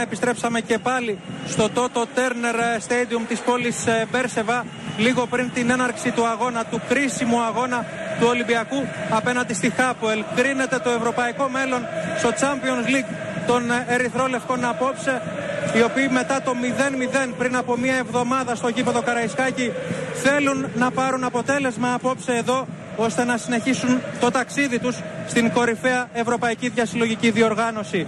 επιστρέψαμε και πάλι στο Toto Turner Stadium της πόλης Μπέρσεβα, λίγο πριν την έναρξη του αγώνα, του κρίσιμου αγώνα του Ολυμπιακού απέναντι στη Χάπουελ. Κρίνεται το ευρωπαϊκό μέλλον στο Champions League των ερυθρόλευκων απόψε, οι οποίοι μετά το 0-0 πριν από μία εβδομάδα στο γήπεδο Καραϊσκάκη θέλουν να πάρουν αποτέλεσμα απόψε εδώ, ώστε να συνεχίσουν το ταξίδι τους στην κορυφαία ευρωπαϊκή διασυλλογική διοργάνωση.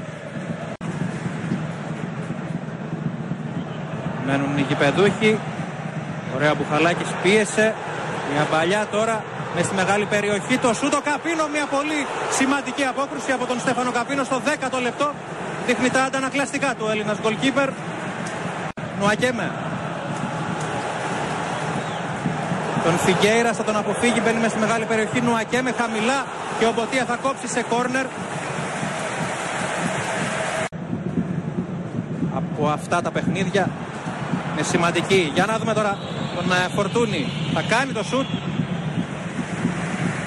Μένουν οι γηπεδούχοι. Ωραία, Μπουχαλάκης πίεσε. Μια παλιά τώρα μες στη μεγάλη περιοχή. Το σούτο Καπίνο, μια πολύ σημαντική απόκρουση από τον Στέφανο Καπίνο στο 10ο λεπτό. Δείχνει τα αντανακλαστικά του Έλληνας γκολκίπερ. Νουακέμε. Τον Φιγκέιρα θα τον αποφύγει, μπαίνει μες στη μεγάλη περιοχή. Νουακέμε χαμηλά και ο Μποτία θα κόψει σε κόρνερ. Από αυτά τα παιχνίδια είναι σημαντική. Για να δούμε τώρα τον Φορτούνη. Θα κάνει το σουτ.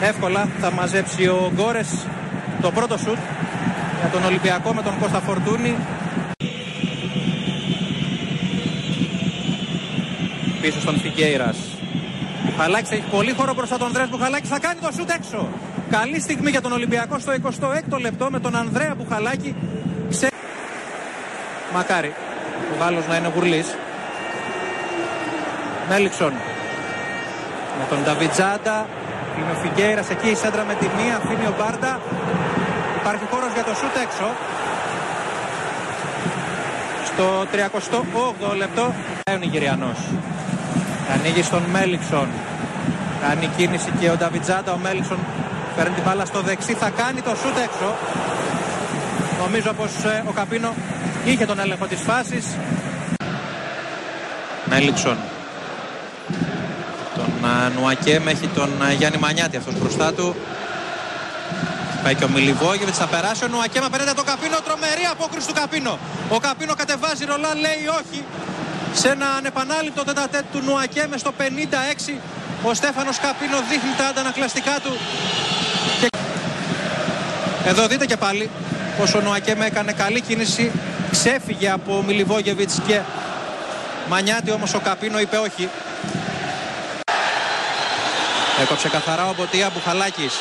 Εύκολα θα μαζέψει ο Γκόρες το πρώτο σουτ για τον Ολυμπιακό με τον Κώστα Φορτούνη. Πίσω στον Φιγκέιρας. Μπουχαλάκης έχει πολύ χώρο μπροστά τον Ανδρέας Μπουχαλάκης. Θα κάνει το σουτ έξω. Καλή στιγμή για τον Ολυμπιακό στο 26ο λεπτό με τον Ανδρέα Μπουχαλάκη. Μακάρι ο Γάλλος να είναι γουρλής. Μέλιξον με τον Νταβιτζάντα. Είναι ο Φιγκέιρας εκεί, η σέντρα με τη μία, αφήνει ο Μπάρντα. Υπάρχει χώρος για το σούτ έξω. Στο 38ο λεπτό είναι ο Νιγηριανός. Ανοίγει στον Μέλιξον. Κάνει κίνηση και ο Νταβιτζάντα. Ο Μέλιξον παίρνει την μπάλα στο δεξί, θα κάνει το σούτ έξω. Νομίζω πως ο Καπίνο είχε τον έλεγχο της φάσης. Μέλιξον. Τον Νουακέμ, έχει τον Γιάννη Μανιάτη αυτός μπροστά του. Πάει και ο Μιλιβόγεβιτς, θα περάσει ο Νουακέμ απέναντι από τον Καπίνο. Τρομερή απόκριση του Καπίνο. Ο Καπίνο κατεβάζει ρολά, λέει όχι. Σε ένα ανεπανάληπτο τετατέτ του Νουακέμ στο 56. Ο Στέφανος Καπίνο δείχνει τα αντανακλαστικά του. Και εδώ δείτε και πάλι πως ο Νουακέμ έκανε καλή κίνηση. Ξέφυγε από Μιλιβόγεβιτς και Μανιάτη, όμως ο Καπίνο είπε όχι. Έκοψε καθαρά ο Μποτία. Μπουχαλάκης.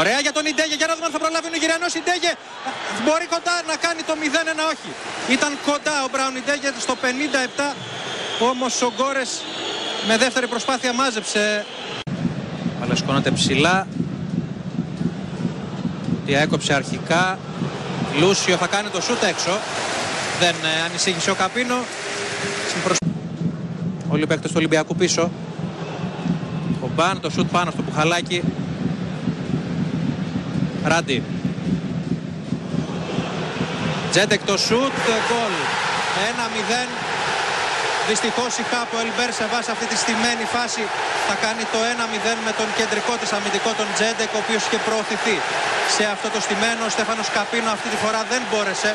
Ωραία για τον Ιντέγε, για να δούμε αν θα προλάβει ο Νιγηριανός. Ιντέγε μπορεί κοντά να κάνει το 0-1, όχι. Ήταν κοντά ο Μπράουν Ιντέγε στο 57, όμως ο Γκόρες με δεύτερη προσπάθεια μάζεψε. Παλαισκώνεται ψηλά. Τι έκοψε αρχικά. Λούσιο θα κάνει το σούτ έξω. Δεν ανησύχησε ο Καπίνο. Όλοι οι παίκτες του Ολυμπιακού πίσω. Ο Μπαν, το σούτ πάνω στο Μπουχαλάκι. Ράντι. Τζέντεκ το σούτ, γκολ. 1-0. Δυστυχώς η Χάπουελ Μπέρσεβα σε αυτή τη στημένη φάση θα κάνει το 1-0 με τον κεντρικό της αμυντικό, τον Τζέντεκ, ο οποίος είχε προωθηθεί σε αυτό το στημένο. Ο Στέφανος Καπίνο αυτή τη φορά δεν μπόρεσε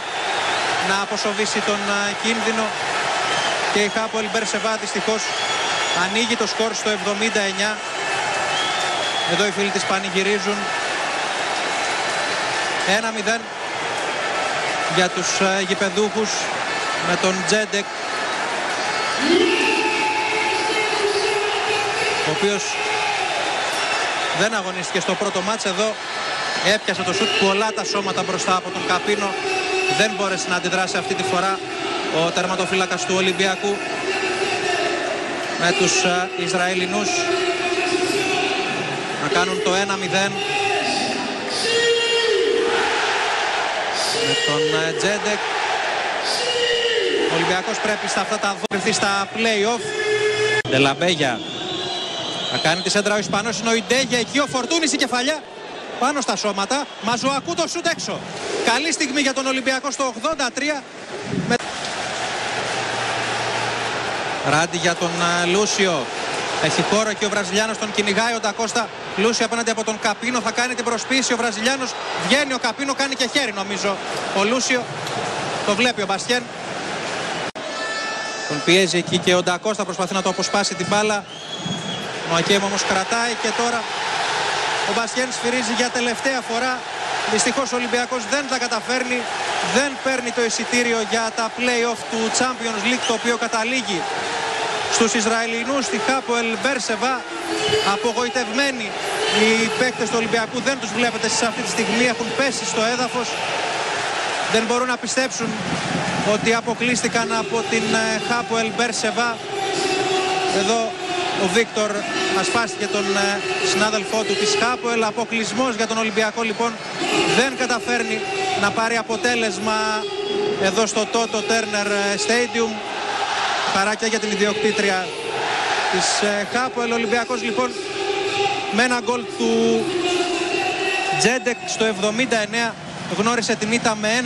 να αποσοβήσει τον κίνδυνο και η Χάπουελ Μπέρσεβα δυστυχώς ανοίγει το σκορ στο 79. Εδώ οι φίλοι της πανηγυρίζουν. 1-0 για τους γηπεδούχους με τον Τζέντεκ, ο οποίος δεν αγωνίστηκε στο πρώτο μάτς. Εδώ έπιασε το σούτ πολλά τα σώματα μπροστά από τον Καπίνο. Δεν μπόρεσε να αντιδράσει αυτή τη φορά ο τερματοφύλακας του Ολυμπιακού με τους Ισραηλινούς να κάνουν το 1-0 με τον Τζέντεκ. Ο Ολυμπιακός πρέπει στα αυτά τα δόκριθη στα play-off. Ντελαμπέγια θα κάνει τη σέντρα ο Ισπανός, είναι ο Ιντέγια εκεί, ο Φορτούνης η κεφαλιά πάνω στα σώματα. Μαζουακού το σούτ έξω. Καλή στιγμή για τον Ολυμπιακό στο 83. Ράντι για τον Λούσιο. Έχει χώρο και ο Βραζιλιάνος τον κυνηγάει, ο Ντακώστα. Λούσιο απέναντι από τον Καπίνο, θα κάνει την προσποίηση ο Βραζιλιάνος. Βγαίνει ο Καπίνο, κάνει και χέρι νομίζω ο Λούσιο. Το βλέπει ο Μπαστιέν. Τον πιέζει εκεί και ο Ντακώστα προσπαθεί να το αποσπάσει την μπάλα. Ο Ακέμ όμως κρατάει και τώρα ο Μπαστιέν σφυρίζει για τελευταία φορά. Δυστυχώς ο Ολυμπιακός δεν τα καταφέρνει δεν παίρνει το εισιτήριο για τα play-off του Champions League, το οποίο καταλήγει στους Ισραηλινούς στη Χάποελ Μπέρσεβα. Απογοητευμένοι οι παίκτες του Ολυμπιακού, δεν τους βλέπετε σε αυτή τη στιγμή, έχουν πέσει στο έδαφος. Δεν μπορούν να πιστέψουν ότι αποκλείστηκαν από την Χάποελ Μπέρσεβα. Εδώ ο Βίκτορ ασπάστηκε τον συνάδελφό του της Χάποελ. Αποκλεισμός για τον Ολυμπιακό λοιπόν, δεν καταφέρνει να πάρει αποτέλεσμα εδώ στο Toto Turner Stadium. Χαράκια για την ιδιοκτήτρια της Χάποελ. Ο Ολυμπιακός λοιπόν με ένα γκολ του Τζέντεκ στο 79 γνώρισε την ήττα με 1-0